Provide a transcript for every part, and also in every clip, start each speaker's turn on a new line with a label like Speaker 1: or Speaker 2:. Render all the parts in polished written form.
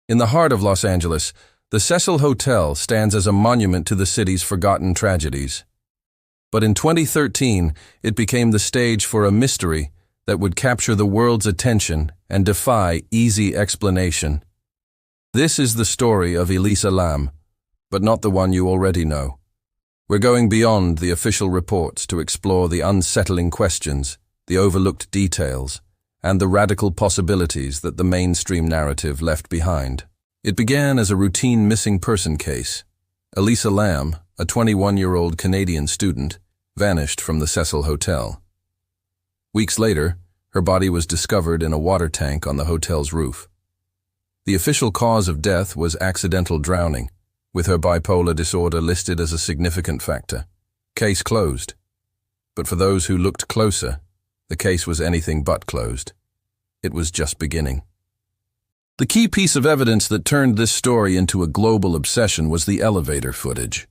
Speaker 1: In the heart of Los Angeles, the Cecil Hotel stands as a monument to the city's forgotten tragedies. But in 2013, it became the stage for a mystery that would capture the world's attention and defy easy explanation. This is the story of Elisa Lam, but not the one you already know. We're going beyond the official reports to explore the unsettling questions, the overlooked details, and the radical possibilities that the mainstream narrative left behind. It began as a routine missing person case. Elisa Lam, a 21-year-old Canadian student, vanished from the Cecil Hotel. Weeks later, her body was discovered in a water tank on the hotel's roof. The official cause of death was accidental drowning, with her bipolar disorder listed as a significant factor. Case closed. But for those who looked closer, the case was anything but closed. It was just beginning. The key piece of evidence that turned this story into a global obsession was the elevator footage.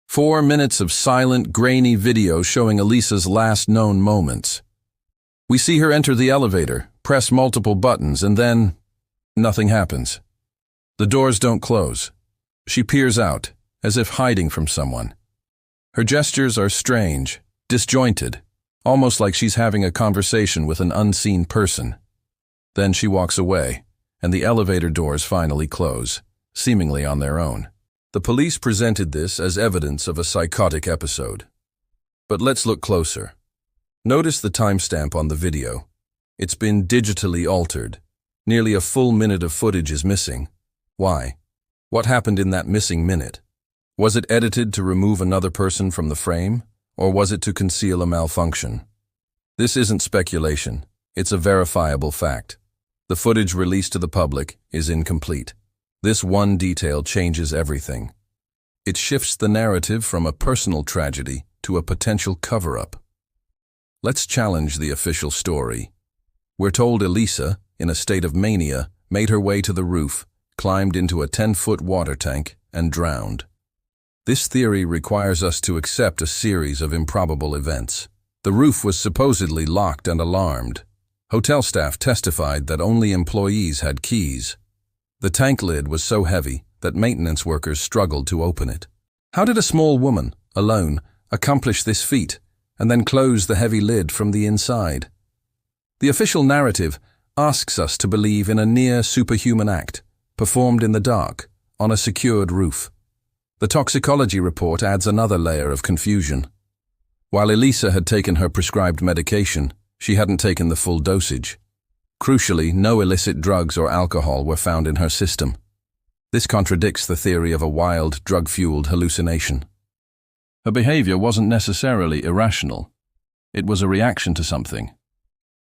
Speaker 1: 4 minutes of silent, grainy video showing Elisa's last known moments. We see her enter the elevator, press multiple buttons, and then nothing happens. The doors don't close. She peers out, as if hiding from someone. Her gestures are strange, disjointed, almost like she's having a conversation with an unseen person. Then she walks away, and the elevator doors finally close, seemingly on their own. The police presented this as evidence of a psychotic episode. But let's look closer. Notice the timestamp on the video. It's been digitally altered. Nearly a full minute of footage is missing. Why? What happened in that missing minute? Was it edited to remove another person from the frame, or was it to conceal a malfunction? This isn't speculation. It's a verifiable fact. The footage released to the public is incomplete. This one detail changes everything. It shifts the narrative from a personal tragedy to a potential cover-up. Let's challenge the official story. We're told Elisa, in a state of mania, made her way to the roof, climbed into a 10-foot water tank, and drowned. This theory requires us to accept a series of improbable events. The roof was supposedly locked and alarmed. Hotel staff testified that only employees had keys. The tank lid was so heavy that maintenance workers struggled to open it. How did a small woman, alone, accomplish this feat and then close the heavy lid from the inside? The official narrative asks us to believe in a near-superhuman act, performed in the dark, on a secured roof. The toxicology report adds another layer of confusion. While Elisa had taken her prescribed medication, she hadn't taken the full dosage. Crucially, no illicit drugs or alcohol were found in her system. This contradicts the theory of a wild, drug-fueled hallucination. Her behavior wasn't necessarily irrational. It was a reaction to something.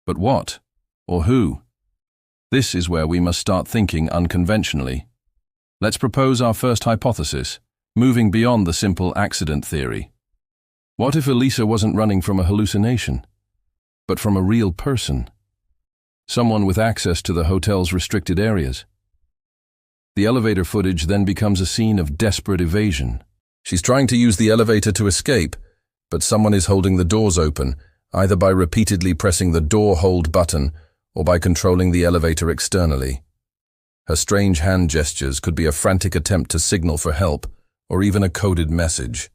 Speaker 1: But what? Or who? This is where we must start thinking unconventionally. Let's propose our first hypothesis, moving beyond the simple accident theory. What if Elisa wasn't running from a hallucination, but from a real person? Someone with access to the hotel's restricted areas. The elevator footage then becomes a scene of desperate evasion. She's trying to use the elevator to escape, but someone is holding the doors open, either by repeatedly pressing the door hold button or by controlling the elevator externally. Her strange hand gestures could be a frantic attempt to signal for help, or even a coded message.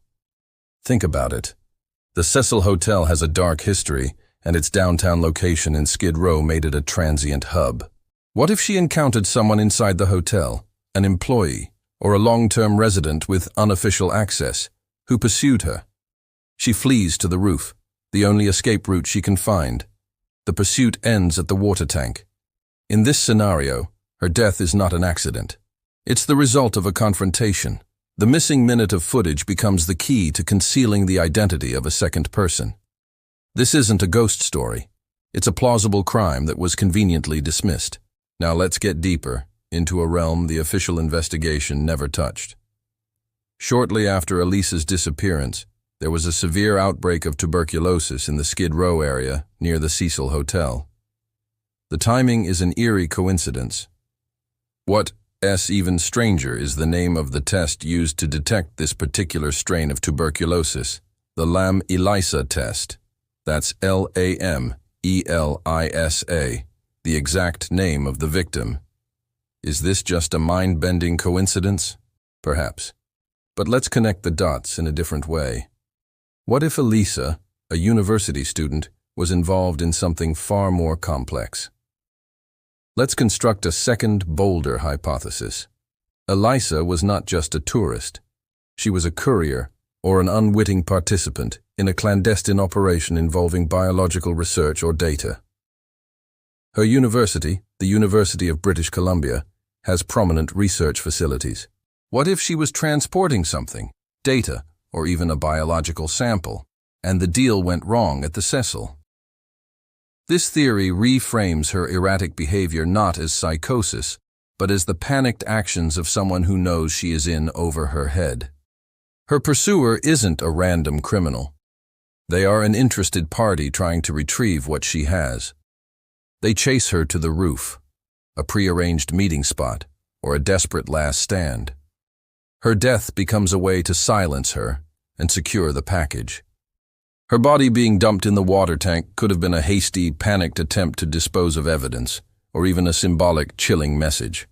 Speaker 1: Think about it. The Cecil Hotel has a dark history, and its downtown location in Skid Row made it a transient hub. What if she encountered someone inside the hotel, an employee, or a long-term resident with unofficial access, who pursued her? She flees to the roof, the only escape route she can find. The pursuit ends at the water tank. In this scenario, her death is not an accident. It's the result of a confrontation. The missing minute of footage becomes the key to concealing the identity of a second person. This isn't a ghost story. It's a plausible crime that was conveniently dismissed. Now let's get deeper, into a realm the official investigation never touched. Shortly after Elisa's disappearance, there was a severe outbreak of tuberculosis in the Skid Row area near the Cecil Hotel. The timing is an eerie coincidence. What's even stranger is the name of the test used to detect this particular strain of tuberculosis, the Lam-Elisa test. That's Lam-Elisa, the exact name of the victim. Is this just a mind-bending coincidence? Perhaps. But let's connect the dots in a different way. What if Elisa, a university student, was involved in something far more complex? Let's construct a second, bolder hypothesis. Elisa was not just a tourist. She was a courier, or an unwitting participant, in a clandestine operation involving biological research or data. Her university, the University of British Columbia, has prominent research facilities. What if she was transporting something, data, or even a biological sample, and the deal went wrong at the Cecil? This theory reframes her erratic behavior not as psychosis, but as the panicked actions of someone who knows she is in over her head. Her pursuer isn't a random criminal. They are an interested party trying to retrieve what she has. They chase her to the roof, a prearranged meeting spot, or a desperate last stand. Her death becomes a way to silence her and secure the package. Her body being dumped in the water tank could have been a hasty, panicked attempt to dispose of evidence, or even a symbolic, chilling message.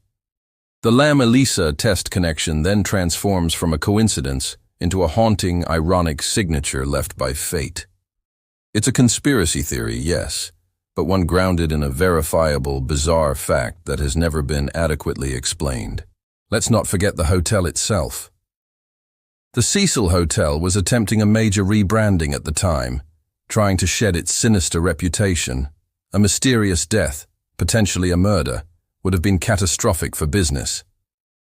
Speaker 1: The Lam-Elisa test connection then transforms from a coincidence into a haunting, ironic signature left by fate. It's a conspiracy theory, yes, but one grounded in a verifiable, bizarre fact that has never been adequately explained. Let's not forget the hotel itself. The Cecil Hotel was attempting a major rebranding at the time, trying to shed its sinister reputation. A mysterious death, potentially a murder, would have been catastrophic for business.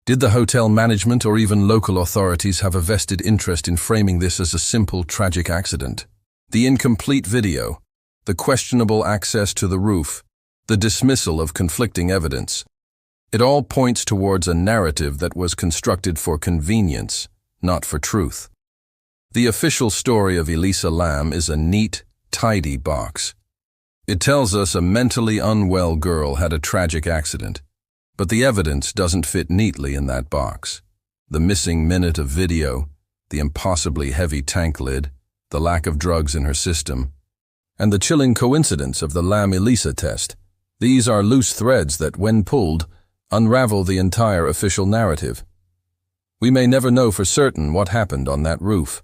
Speaker 1: Did the hotel management or even local authorities have a vested interest in framing this as a simple, tragic accident? The incomplete video, the questionable access to the roof, the dismissal of conflicting evidence. It all points towards a narrative that was constructed for convenience, not for truth. The official story of Elisa Lam is a neat, tidy box. It tells us a mentally unwell girl had a tragic accident, but the evidence doesn't fit neatly in that box. The missing minute of video, the impossibly heavy tank lid, the lack of drugs in her system, and the chilling coincidence of the Lam-Elisa test. These are loose threads that, when pulled, unravel the entire official narrative. We may never know for certain what happened on that roof.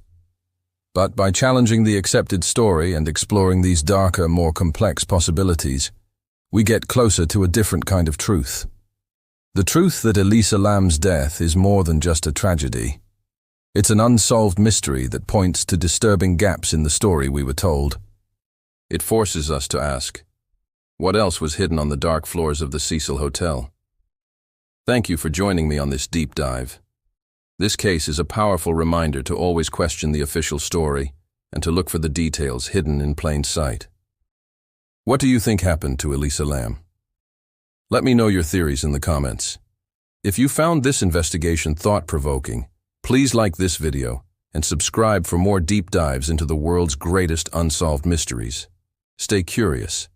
Speaker 1: But by challenging the accepted story and exploring these darker, more complex possibilities, we get closer to a different kind of truth. The truth that Elisa Lam's death is more than just a tragedy. It's an unsolved mystery that points to disturbing gaps in the story we were told. It forces us to ask, what else was hidden on the dark floors of the Cecil Hotel? Thank you for joining me on this deep dive. This case is a powerful reminder to always question the official story and to look for the details hidden in plain sight. What do you think happened to Elisa Lam? Let me know your theories in the comments. If you found this investigation thought-provoking, please like this video and subscribe for more deep dives into the world's greatest unsolved mysteries. Stay curious